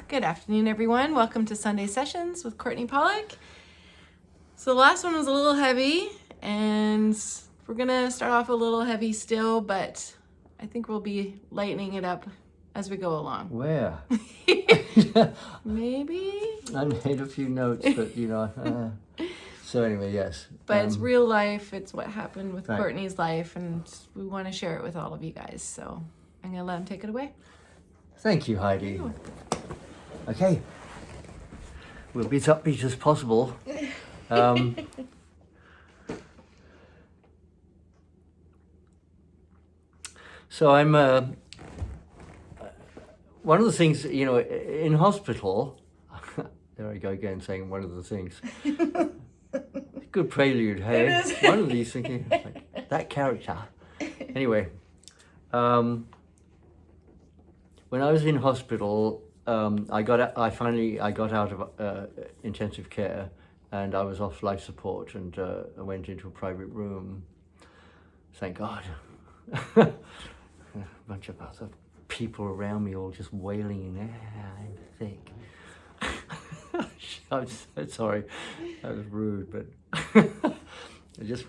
Good afternoon, everyone. Welcome to Sunday Sessions with Courtenay Pollock. So the last one was a little heavy, and we're gonna start off a little heavy still, but I think we'll be lightening it up as we go along. Where? Maybe? I made a few notes, but so anyway, yes. But it's real life. It's what happened with Right. Courtney's life, and we want to share it with all of you guys. So I'm gonna let him take it away. Thank you, Heidi. Okay. We'll be as upbeat as possible. So I'm, one of the things, in hospital, there I go again saying one of the things. Good prelude, hey? It is. One of these things, like, that character. Anyway, when I was in hospital, I finally got out of intensive care, and I was off life support, and I went into a private room. Thank God. A bunch of other people around me all just wailing, I'm sick. I'm so sorry, that was rude, but just,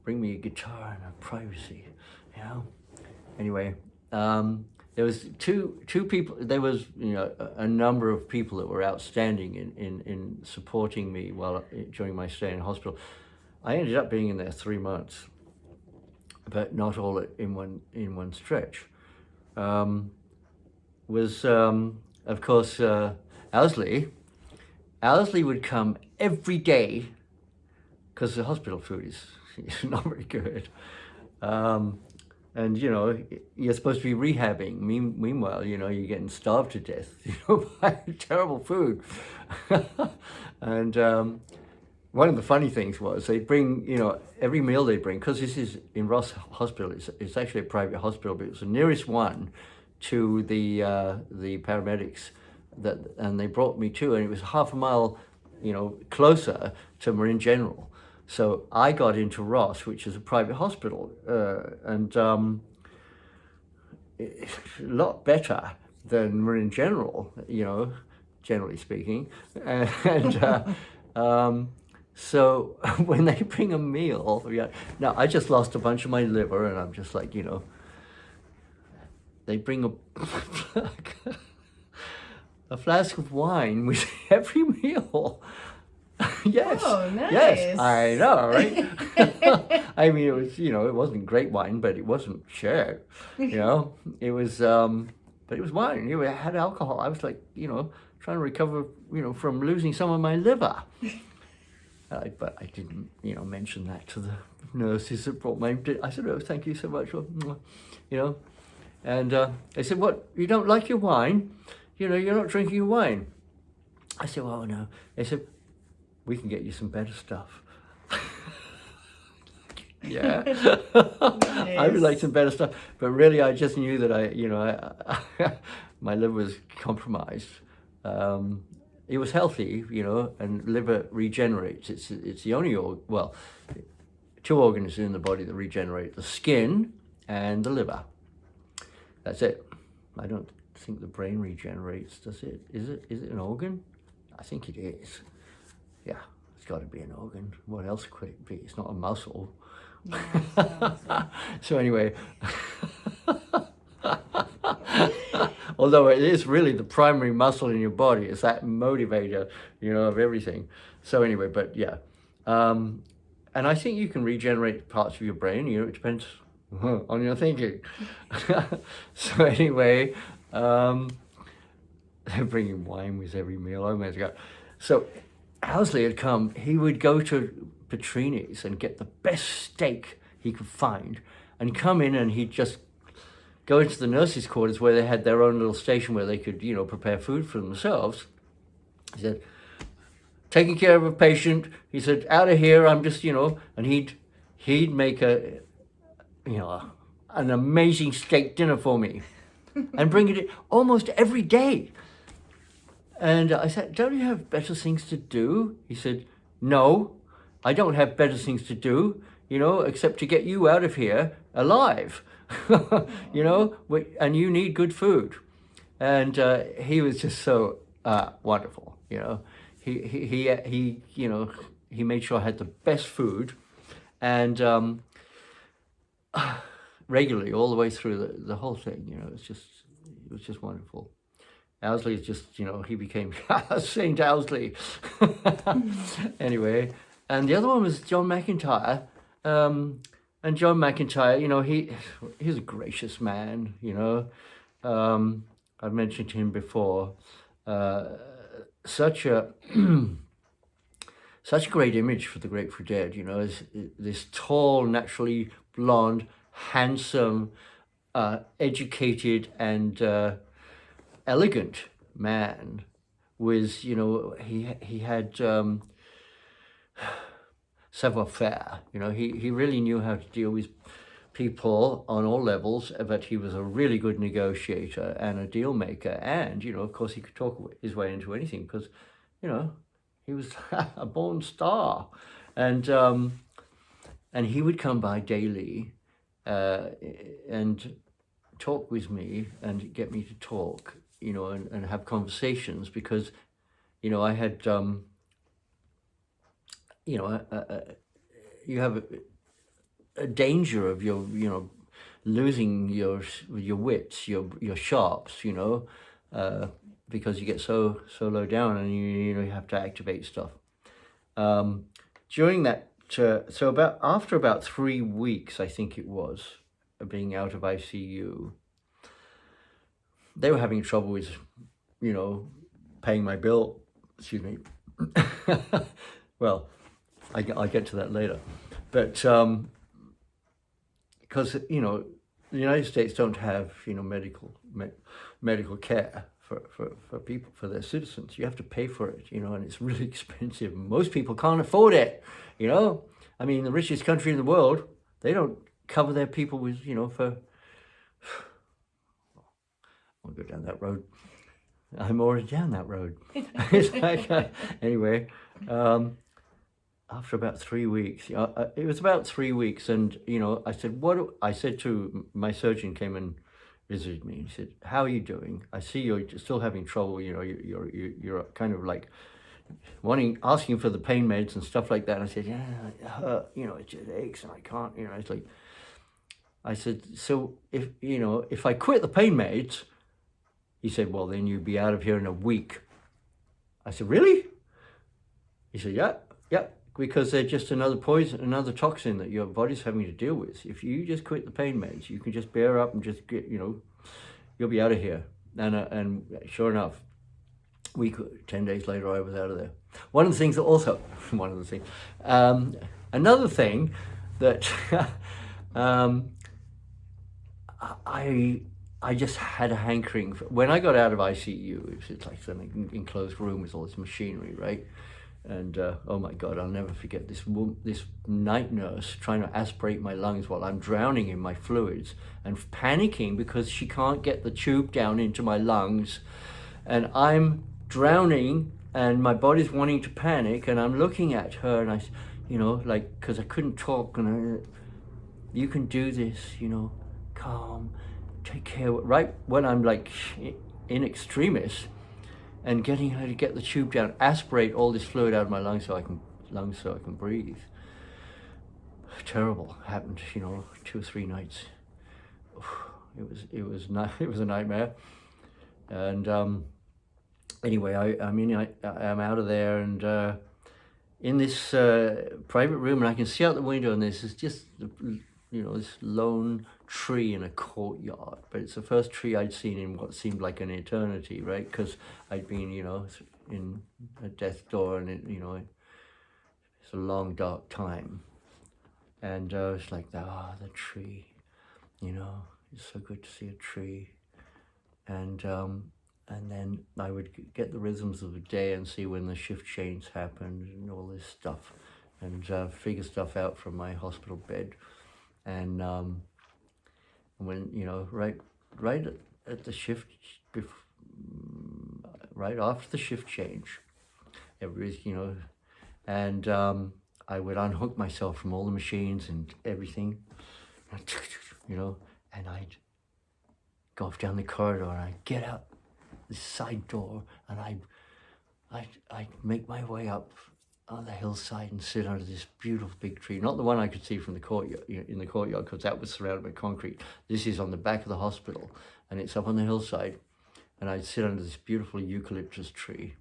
bring me a guitar and a privacy, Anyway, there was two people, there was, a number of people that were outstanding in supporting me during my stay in hospital. I ended up being in there 3 months, but not all in one stretch. Of course, Owsley would come every day because the hospital food is not very good. And you're supposed to be rehabbing. Meanwhile, you're getting starved to death, by terrible food. And one of the funny things was they bring, every meal they bring, because this is in Ross Hospital. It's actually a private hospital, but it's the nearest one to the paramedics. And they brought me to, and it was half a mile, closer to Marin General. So I got into Ross, which is a private hospital, and it's a lot better than Marin General, generally speaking. So when they bring a meal, now I just lost a bunch of my liver, and I'm just like, they bring a flask of wine with every meal. Yes. Oh, nice. Yes, I know, right? I mean, it was, it wasn't great wine, but it wasn't shit. It was, but it was wine. It had alcohol. I was like, trying to recover, from losing some of my liver. But I didn't, mention that to the nurses that brought my. I said, "Oh, thank you so much," And they said, "What? You don't like your wine? You're not drinking your wine." I said, "Well, no." They said, "We can get you some better stuff." Yeah. Nice. I would like some better stuff, but really, I just knew that I my liver was compromised. It was healthy, and liver regenerates. It's the only two organs in the body that regenerate: the skin and the liver. That's it. I don't think the brain regenerates, does it? Is it an organ? I think it is. Yeah, it's got to be an organ. What else could it be? It's not a muscle. Yeah, So anyway, although it is really the primary muscle in your body, it's that motivator, of everything. So anyway, but yeah. And I think you can regenerate parts of your brain, it depends on your thinking. So anyway, they're bringing wine with every meal. Oh my God. So Owsley had come, he would go to Petrini's and get the best steak he could find and come in, and he'd just go into the nurses' quarters where they had their own little station where they could, prepare food for themselves. He said, "Taking care of a patient," he said, "out of here, I'm just, and he'd make an amazing steak dinner for me and bring it in almost every day. And I said, "Don't you have better things to do?" He said, "No, I don't have better things to do, except to get you out of here alive, and you need good food." And he was just so wonderful, you know. You know, he made sure I had the best food, and regularly all the way through the whole thing. You know, it was just wonderful. Owsley is just, you know, he became Saint Owsley. Anyway, and the other one was John McIntyre. And John McIntyre, you know, he's a gracious man, you know. I've mentioned him before. Such a such a great image for the Grateful Dead, you know, as this tall, naturally blonde, handsome, educated, and elegant man. With, you know, he had savoir-faire. You know, he really knew how to deal with people on all levels, but he was a really good negotiator and a deal maker. And, you know, of course, he could talk his way into anything because, you know, he was a born star. And he would come by daily and talk with me and get me to talk, you know, and have conversations because, you know, I had, you know, you have a danger of your, you know, losing your wits, your sharps, you know, because you get so low down and you know you have to activate stuff. During that, so after about 3 weeks, I think it was, of being out of ICU, they were having trouble with, you know, paying my bill. Excuse me. Well, I'll get to that later, but because you know the United States don't have, you know, medical care for people, for their citizens. You have to pay for it, you know, and it's really expensive. Most people can't afford it, you know. I mean, the richest country in the world, they don't cover their people with, you know, for. I'll go down that road. I'm already down that road. It's like, anyway. After about 3 weeks, it was about 3 weeks, and you know, I said to my surgeon, came and visited me. He said, "How are you doing? I see you're still having trouble. You know, you're kind of like asking for the pain meds and stuff like that." And I said, "Yeah, it hurt. You know, it just aches, and I can't. You know." It's like, I said, "So if I quit the pain meds," he said, "well, then you'd be out of here in a week." I said, "Really?" He said, "Yeah. Because they're just another poison, another toxin that your body's having to deal with. If you just quit the pain meds, you can just bear up and just get, you know, you'll be out of here." And sure enough, 10 days later, I was out of there. Another thing that I just had a hankering for, when I got out of ICU. It's like an enclosed room with all this machinery, right? And oh my God, I'll never forget this night nurse trying to aspirate my lungs while I'm drowning in my fluids and panicking because she can't get the tube down into my lungs. And I'm drowning and my body's wanting to panic, and I'm looking at her and I, you know, like, because I couldn't talk, and "You can do this, you know, calm, take care." Right when I'm like in extremis, and getting her to get the tube down, aspirate all this fluid out of my lungs so I can breathe. Terrible. Happened, you know, 2 or 3 nights. It was a nightmare. And anyway, I'm out of there, and in this private room, and I can see out the window, and there's just, you know, this lone tree in a courtyard, but it's the first tree I'd seen in what seemed like an eternity, right? Because I'd been, you know, in a death's door, and you know, it's a long dark time, and it's like, the tree, you know, it's so good to see a tree. And then I would get the rhythms of the day and see when the shift change happened and all this stuff, and figure stuff out from my hospital bed. And when, you know, right at the shift, right after the shift change, everybody's, you know, and I would unhook myself from all the machines and everything, you know, and I'd go off down the corridor and I'd get out this side door, and I'd make my way up on the hillside and sit under this beautiful big tree. Not the one I could see from the courtyard, in the courtyard, because that was surrounded by concrete. This is on the back of the hospital, and it's up on the hillside. And I'd sit under this beautiful eucalyptus tree,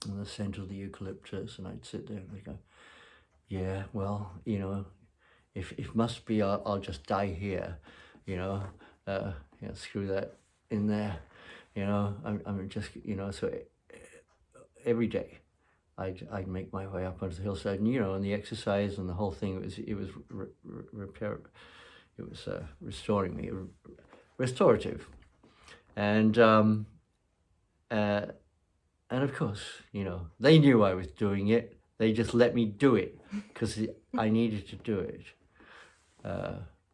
in the center of the eucalyptus, and I'd sit there and I'd go, yeah, well, if must be, I'll just die here, screw that in there, I'm just, so every day I'd make my way up onto the hillside, and the exercise and the whole thing, it was restoring me, restorative. And of course, they knew I was doing it. They just let me do it because I needed to do it.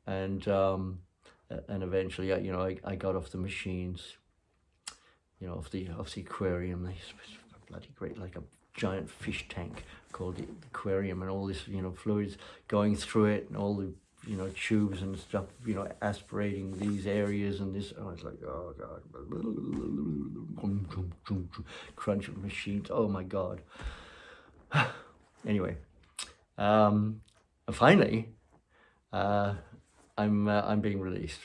And eventually, I got off the machines, off the aquarium. They bloody great, like a giant fish tank called the aquarium, and all this, fluids going through it, and all the tubes and stuff, aspirating these areas and this. I was like, oh God, crunch of machines. Oh my God. Anyway, finally, I'm being released,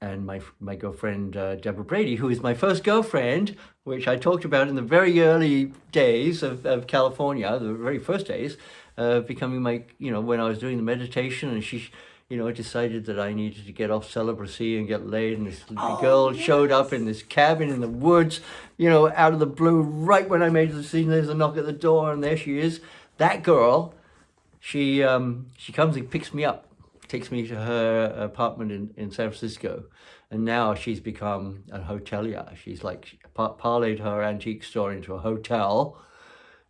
and my girlfriend Deborah Brady, who is my first girlfriend, which I talked about in the very early days of California, the very first days. Becoming my, when I was doing the meditation, and she, decided that I needed to get off celibacy and get laid, and this girl showed up in this cabin in the woods, out of the blue, right when I made the decision. There's a knock at the door, and there she is. That girl, she comes and picks me up, takes me to her apartment in San Francisco, and now she's become a hotelier. She's like parlayed her antique store into a hotel.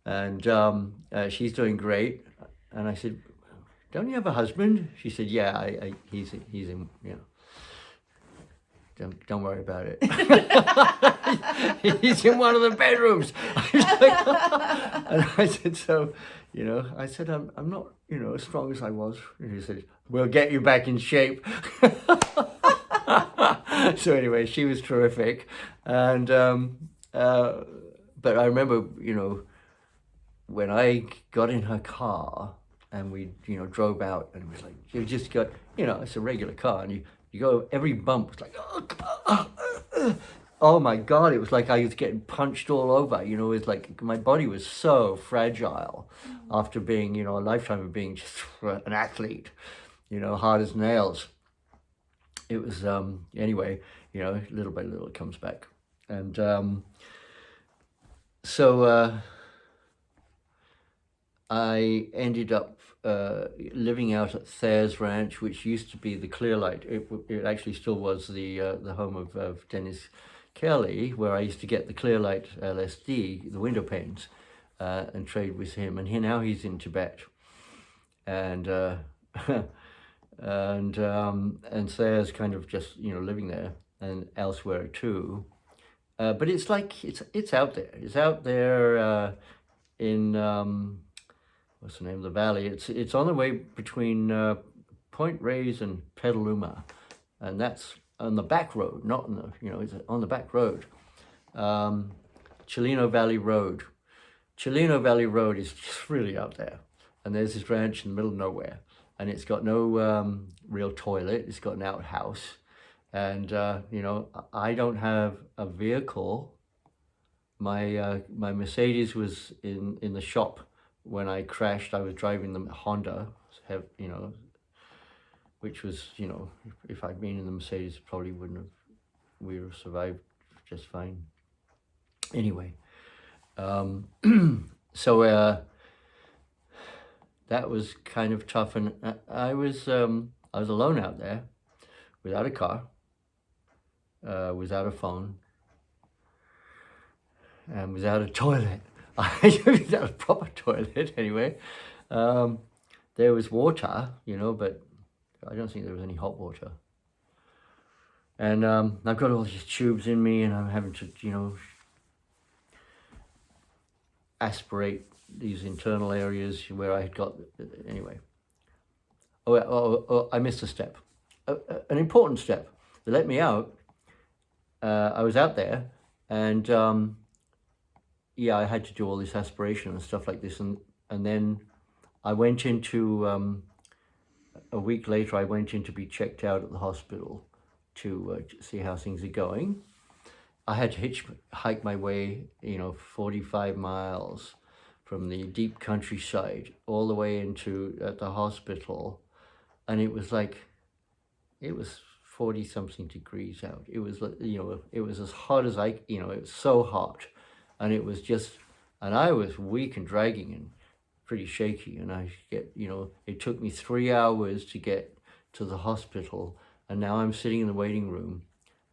And she's doing great. And I said, don't you have a husband? She said, yeah, he's in, don't worry about it. He's in one of the bedrooms. And I said, so, I said, I'm not, as strong as I was. And he said, we'll get you back in shape. So anyway, she was terrific. And, but I remember, when I got in her car and we, drove out, and it was like, you just got, it's a regular car, and you go, every bump was like, oh my God, it was like I was getting punched all over, it was like my body was so fragile after being, a lifetime of being just an athlete, hard as nails. It was, anyway, little by little it comes back. And so I ended up living out at Thayer's Ranch, which used to be the Clearlight. It actually still was the home of Dennis Kelly, where I used to get the Clearlight LSD, the window panes, and trade with him. And now he's in Tibet, and Thayer's kind of just living there and elsewhere too. But it's like it's out there. It's out there in. What's the name of the valley? It's on the way between Point Reyes and Petaluma, and that's on the back road, not on the, it's on the back road. Chileno Valley Road. Chileno Valley Road is just really out there, and there's this ranch in the middle of nowhere, and it's got no real toilet. It's got an outhouse, and I don't have a vehicle. My Mercedes was in the shop. When I crashed, I was driving the Honda, which was, if I'd been in the Mercedes, probably we would have survived just fine. Anyway, so that was kind of tough, and I was alone out there, without a car, without a phone, and without a toilet. Without a proper toilet, anyway. There was water, but I don't think there was any hot water. And I've got all these tubes in me, and I'm having to, aspirate these internal areas where I had got, anyway. I missed a step, an important step. They let me out, I was out there, and yeah, I had to do all this aspiration and stuff like this, and then I went into a week later. I went in to be checked out at the hospital to see how things are going. I had to hike my way, 45 miles from the deep countryside all the way into the hospital, and it was 40 something degrees out. It was, it was as hot as it was so hot, and it was just, and I was weak and dragging and pretty shaky, and it took me 3 hours to get to the hospital, and now I'm sitting in the waiting room,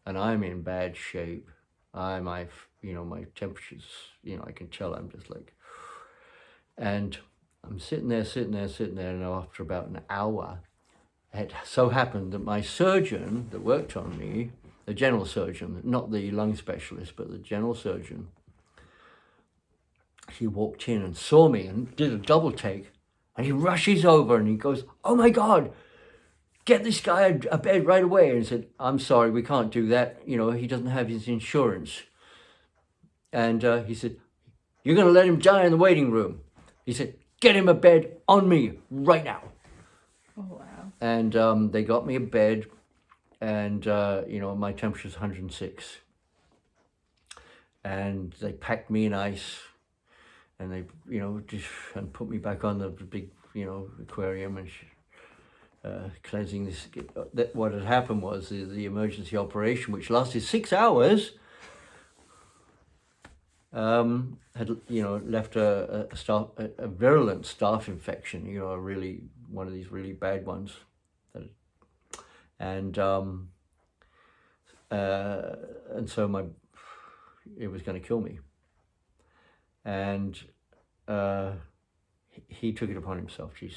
and I'm in bad shape. My temperature's, I can tell I'm just like, and I'm sitting there, and after about an hour, it so happened that my surgeon that worked on me, the general surgeon, not the lung specialist, but the general surgeon, he walked in and saw me and did a double take, and he rushes over and he goes, "Oh my God, get this guy a bed right away." And he said, "I'm sorry, we can't do that. He doesn't have his insurance." And he said, "You're going to let him die in the waiting room." He said, "Get him a bed on me right now." Oh, wow. And they got me a bed, and my temperature's 106. And they packed me in ice, and they, and put me back on the big, aquarium and cleansing this. What had happened was the emergency operation, which lasted 6 hours, had left a virulent staph infection. One of these really bad ones, and so it was going to kill me. And he took it upon himself to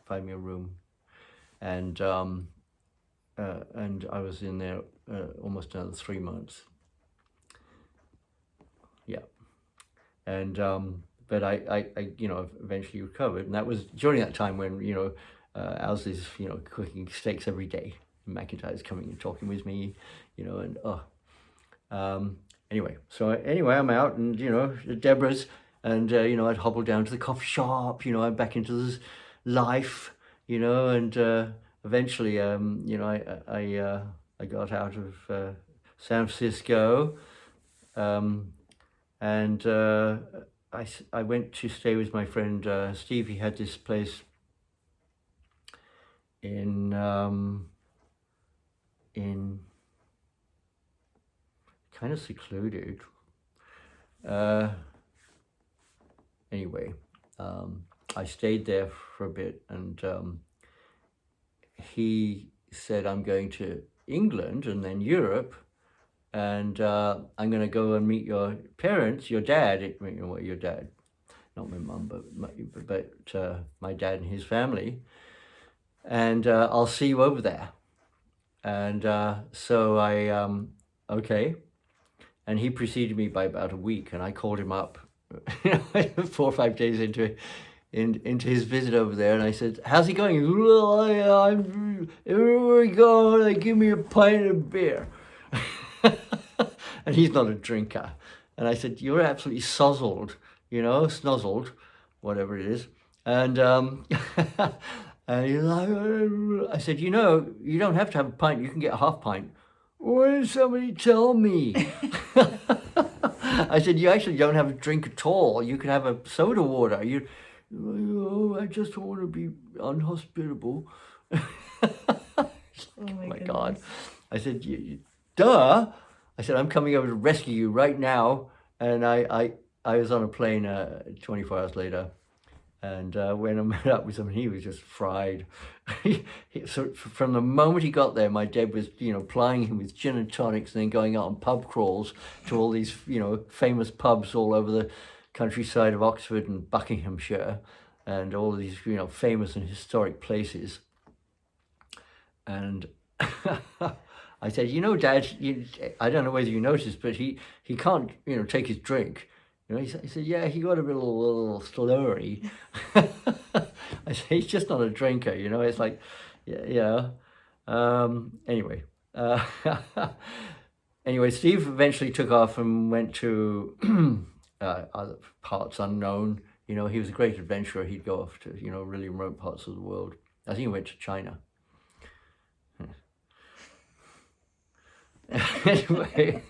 find me a room, and I was in there almost another 3 months. Yeah, and but I eventually recovered, and that was during that time when Al's is cooking steaks every day. McIntyre's coming and talking with me, anyway, I'm out, and Deborah's, and I'd hobble down to the coffee shop. I'm back into this life, and eventually, I got out of San Francisco, and I went to stay with my friend Steve. He had this place in kind of secluded. Anyway, I stayed there for a bit, and he said, "I'm going to England and then Europe, and I'm going to go and meet your parents, your dad, your dad, not my mum, but my dad and his family, and I'll see you over there." And so I, okay. And he preceded me by about a week, and I called him up 4 or 5 days into his visit over there, and I said, "How's he going?" He goes, "Well, I'm everywhere we go, they give me a pint of beer." And he's not a drinker. And I said, "You're absolutely sozzled, snozzled, whatever it is." And and he's like, I said, "You don't have to have a pint. You can get a half pint." "Why did somebody tell me?" I said, "You actually don't have a drink at all. You can have a soda water." "I just don't want to be unhospitable." Oh my God. I said, duh. I said, "I'm coming over to rescue you right now." And I was on a plane 24 hours later. And when I met up with him, he was just fried. So from the moment he got there, my dad was, plying him with gin and tonics, and then going out on pub crawls to all these, famous pubs all over the countryside of Oxford and Buckinghamshire, and all of these, famous and historic places. And I said, "Dad, I don't know whether you noticed, but he can't, take his drink." He said, "Yeah, he got a little slurry." I said, "He's just not a drinker, It's like, yeah. Anyway, anyway, Steve eventually took off and went to other parts unknown. You know, he was a great adventurer. He'd go off to, you know, really remote parts of the world. I think he went to China. Anyway,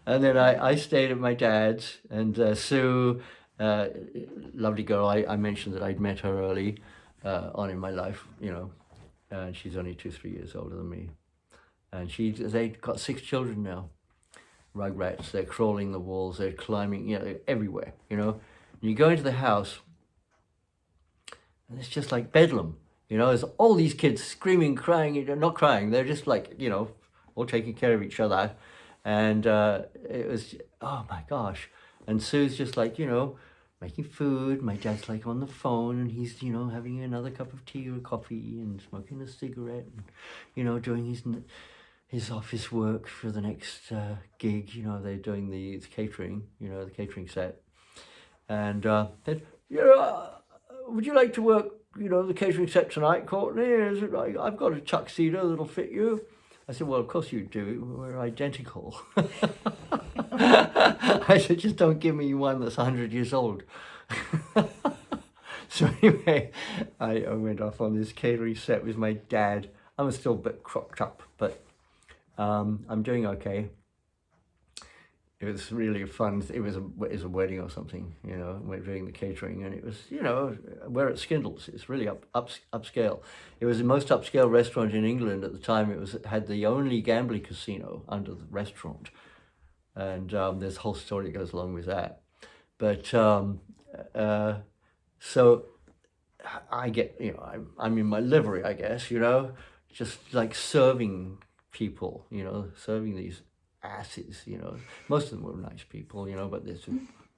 and then I stayed at my dad's, and Sue, lovely girl, I mentioned that I'd met her early on in my life, you know, and she's only 2-3 years older than me. And they've got 6 children now, rugrats. They're crawling the walls, they're climbing, you know, they're everywhere, you know. And you go into the house, and it's just like bedlam, you know. There's all these kids screaming, crying, not crying, they're just like, you know, all taking care of each other. And it was, oh my gosh. And Sue's just like, you know, making food. My dad's like on the phone, and he's, you know, having another cup of tea or coffee and smoking a cigarette and, you know, doing his office work for the next gig. You know, they're doing the catering, you know, the catering set. And said, you know, would you like to work, you know, the catering set tonight, Courtney? I've got a tuxedo that'll fit you. I said, well, of course you do. We're identical. I said, just don't give me one that's 100 years old. So anyway, I went off on this catering set with my dad. I was still a bit cropped up, but I'm doing okay. It was really fun. It was a wedding or something, you know. We're doing the catering, and it was, you know, we're at Skindle's. It's really upscale. It was the most upscale restaurant in England at the time. It had the only gambling casino under the restaurant, and there's a whole story that goes along with that. But so I get, you know, I'm in my livery, I guess, you know, just like serving people, you know, serving these asses, you know. Most of them were nice people, you know, but there's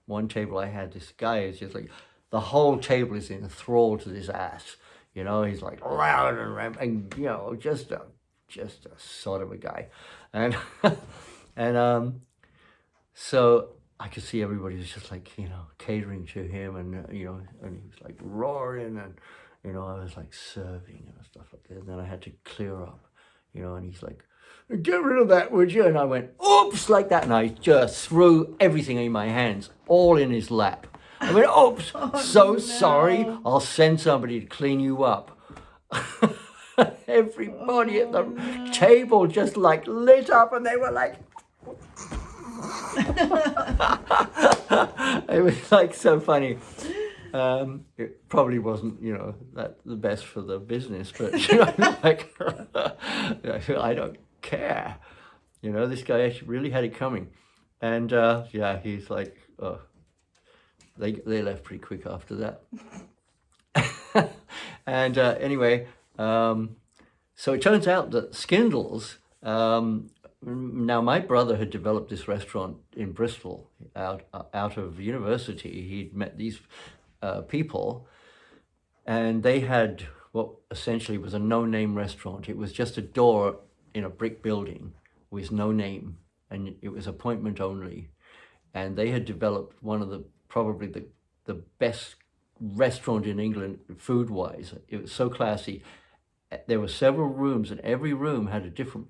one table I had, this guy is just like, the whole table is enthralled to this ass, you know. He's like loud and you know, just a sort of a guy. And and so I could see everybody was just like, you know, catering to him, and you know, and he was like roaring, and you know, I was like serving and stuff like that. And then I had to clear up, you know, and he's like, get rid of that, would you? And I went, oops, like that, and I just threw everything in my hands, all in his lap. I went, oops, no. Sorry, I'll send somebody to clean you up. Everybody at the table just like lit up, and they were like, it was like so funny. It probably wasn't, you know, the best for the business, but you know, like, I don't care. You know, this guy actually really had it coming. And yeah, he's like, oh, they left pretty quick after that. And anyway, so it turns out that Skindle's, now my brother had developed this restaurant in Bristol out of university. He'd met these people, and they had what essentially was a no-name restaurant. It was just a door in a brick building with no name, and it was appointment only. And they had developed one of probably the best restaurant in England food-wise. It was so classy. There were several rooms, and every room had a different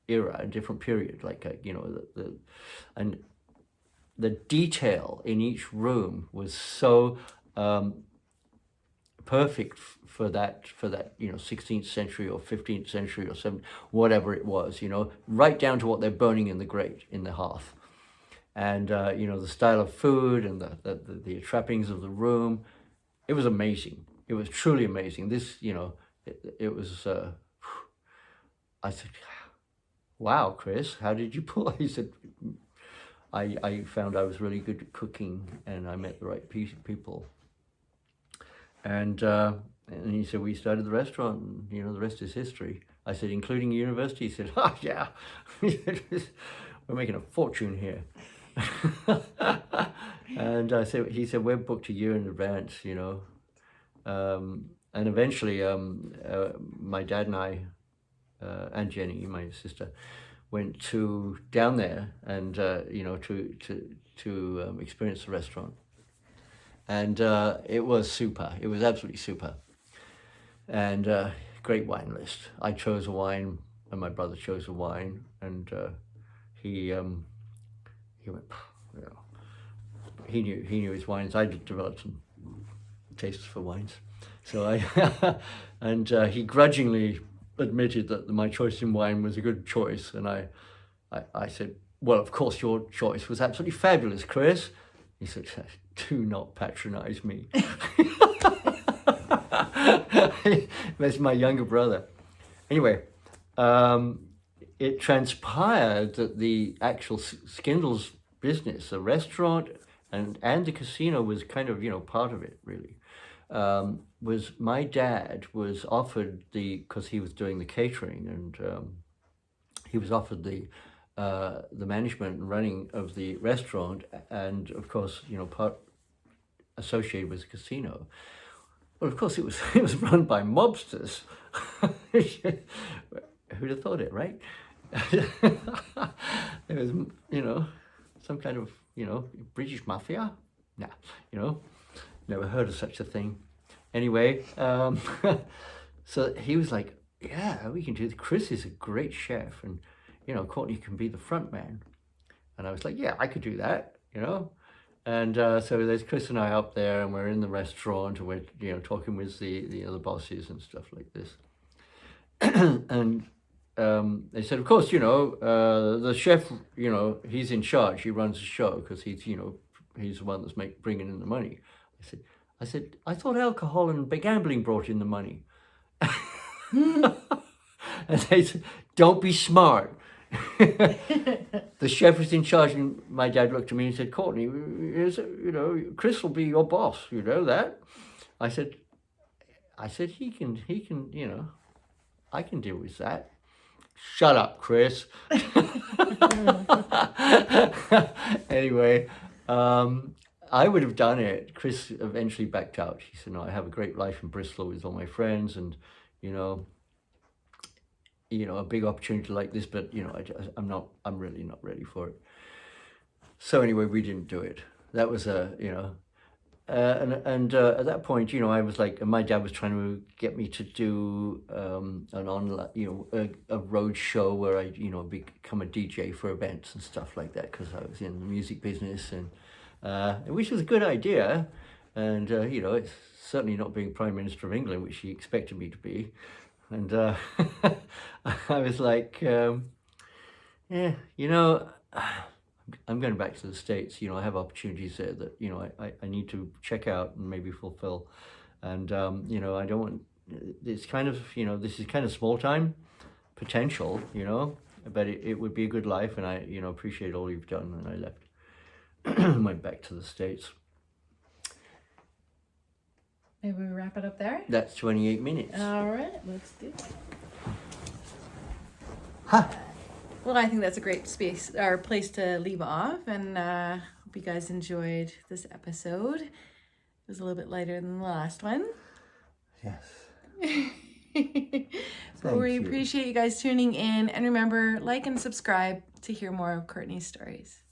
era, a different period. Like you know, and the detail in each room was so perfect for that, you know, 16th century or 15th century or 7th, whatever it was, you know, right down to what they're burning in the grate, in the hearth. And you know, the style of food and the trappings of the room, it was amazing. It was truly amazing. This, you know, it was, I said, wow, Chris, how did you pull? He said, I found I was really good at cooking, and I met the right people. And he said, we started the restaurant, and, you know, the rest is history. I said, including university? He said, oh, yeah. He said, we're making a fortune here. And he said, we're booked a year in advance, you know. And eventually, my dad and I, and Jenny, my sister, went down there and, you know, to experience the restaurant. And it was super. It was absolutely super. And great wine list. I chose a wine, and my brother chose a wine, and he went, you know, he knew his wines. I developed some tastes for wines, so and he grudgingly admitted that my choice in wine was a good choice, and I said, well, of course your choice was absolutely fabulous, Chris. He said, do not patronize me. That's my younger brother. Anyway, it transpired that the actual Skindle's business, the restaurant and the casino was kind of, part of it, really. Was my dad was offered because he was doing the catering, and he was offered the management and running of the restaurant, and of course, part associated with the casino. Well, of course, it was run by mobsters. Who'd have thought it, right? It was, some kind of, British mafia. Nah, never heard of such a thing. Anyway, so he was like, yeah, we can do it. Chris is a great chef, and, Courtney can be the front man. And I was like, yeah, I could do that, And so there's Chris and I up there, and we're in the restaurant, and we're talking with the other bosses and stuff like this. And they said, of course, the chef, he's in charge. He runs the show because he's the one that's bringing in the money. I said, I thought alcohol and gambling brought in the money. And they said, don't be smart. The chef was in charge, and my dad looked at me and said, Courtney, Chris will be your boss, you know that? I said he can, I can deal with that. Shut up, Chris. Anyway, I would have done it. Chris eventually backed out. He said, no, I have a great life in Bristol with all my friends, and, a big opportunity like this, but, I'm really not ready for it. So anyway, we didn't do it. That was and at that point, I was like, and my dad was trying to get me to do an online, a road show where I, become a DJ for events and stuff like that, because I was in the music business, and which was a good idea, and it's certainly not being Prime Minister of England, which he expected me to be, and I was like, yeah, I'm going back to the States. I have opportunities there that, I need to check out and maybe fulfill. And, I don't want, it's kind of, this is kind of small time potential, but it would be a good life. And I, appreciate all you've done. And I left, went back to the States. Maybe we wrap it up there? That's 28 minutes. All right, let's do it. Ha! Well, I think that's a great place to leave off, and hope you guys enjoyed this episode. It was a little bit lighter than the last one. Yes. But we appreciate you guys tuning in, and remember, like and subscribe to hear more of Courtney's stories.